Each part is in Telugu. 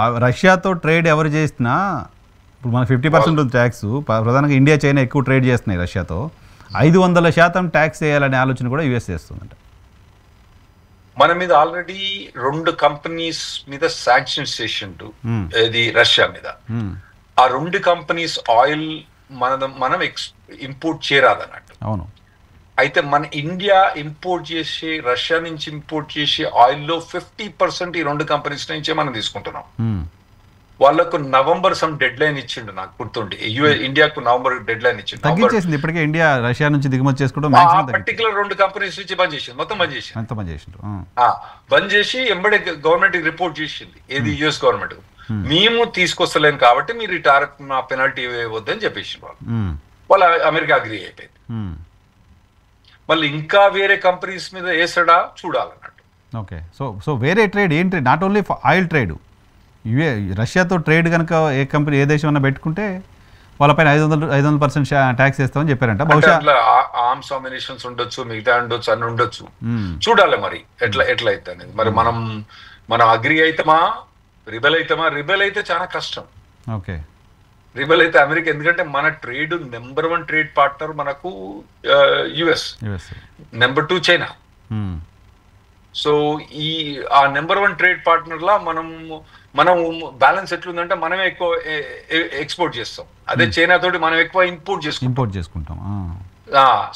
రష్యాతో ట్రేడ్ ఎవరు చేసినా ఇప్పుడు మన 50% ఉంది ట్యాక్స్. ప్రధానంగా ఇండియా చైనా ఎక్కువ ట్రేడ్ చేస్తున్నాయి రష్యాతో. 500% ట్యాక్స్ వేయాలనే ఆలోచన కూడా యూఎస్ చేస్తుందంట. మన మీద ఆల్రెడీ 2 కంపెనీస్ మీద శాంక్షన్స్ చేసిండు ఇది రష్యా మీద. ఆ 2 కంపెనీస్ ఆయిల్ మనం ఇంపోర్ట్ చేయరాదన్నట్టు. అవును. అయితే మన ఇండియా ఇంపోర్ట్ చేసి రష్యా నుంచి ఇంపోర్ట్ చేసి ఆయిల్లో 50% ఈ 2 కంపెనీస్ నుంచే మనం తీసుకుంటున్నాం. వాళ్ళకు నవంబర్ సమ్ డెడ్ లైన్ ఇచ్చిండు, నాకు గుర్తుండి. ఇండియాకు నవంబర్ డెడ్ లైన్ ఇచ్చిండు. తగ్గించేసింది ఇప్పటికే ఇండియా రష్యా నుంచి దిగుమతి చేసుకోవడం. పర్టికులర్ 2 కంపెనీస్ నుంచి బంద్ చేసింది, మొత్తం బంద్ చేసింది. బంద్ చేసి ఎంబడే గవర్నమెంట్ రిపోర్ట్ చేసింది, ఏది యుఎస్ గవర్నమెంట్, మేము తీసుకొస్తలేం కాబట్టి మీరు ఈ టారిఫ్ నా పెనాల్టీ వేయవద్దని చెప్పేసి వాళ్ళు అమెరికా అగ్రీ అయిపోయింది. మళ్ళీ ఇంకా వేరే కంపెనీస్ మీద వేసడా చూడాలన్నట్టు. ఓకే. సో వేరే ట్రేడ్ ఏంటి? నాట్ ఓన్లీ ఆయిల్ ట్రేడ్, రష్యాతో ట్రేడ్ కనుక ఏ కంపెనీ ఏ దేశం అన్నా పెట్టుకుంటే వాళ్ళపైన 500% ట్యాక్స్ వేస్తామని చెప్పారంట. బహుశా ఆర్మ్స్ అమ్యునిషన్స్ ఉండొచ్చు, మిగతా ఉండొచ్చు, అన్ని ఉండొచ్చు. చూడాలి మరి ఎట్లా అయితే అనేది. మరి మనం అగ్రి అవుతామా, రిబెల్ అవుతామా? రిబెల్ అయితే చాలా కష్టం. ఓకే. రిబెల్ అయితే అమెరికా, ఎందుకంటే మన ట్రేడ్ నెంబర్ 1 ట్రేడ్ పార్ట్నర్ మనకు యుఎస్, నెంబర్ 2 చైనా. సో ఆ నెంబర్ 1 ట్రేడ్ పార్ట్నర్ లా మనం బ్యాలెన్స్ ఎట్లుందంటే మనమే ఎక్కువ ఎక్స్పోర్ట్ చేస్తాం, అదే చైనా తోటి మనం ఎక్కువ ఇంపోర్ట్ చేసుకుంటాం.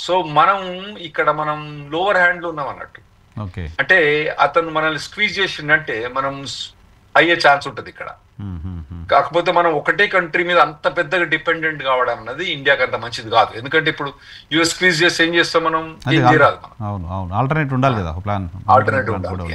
సో ఇక్కడ మనం లోవర్ హ్యాండ్ లో ఉన్నాం అన్నట్టు. అంటే అతను మనల్ని స్క్వీజ్ చేసిందంటే మనం అయ్యే ఛాన్స్ ఉంటుంది ఇక్కడ. కాకపోతే మనం ఒకటే కంట్రీ మీద అంత పెద్దగా డిపెండెంట్ కావడం అన్నది ఇండియాకి అంత మంచిది కాదు. ఎందుకంటే ఇప్పుడు యుఎస్ స్క్వీజ్ చేస్తే ఏం చేస్తాం మనం? ఏం చేయరాదు. ఆల్టర్నేట్ ఉండాలి కదా, ప్లాన్. ఆల్టర్నేట్ ఉండాలి.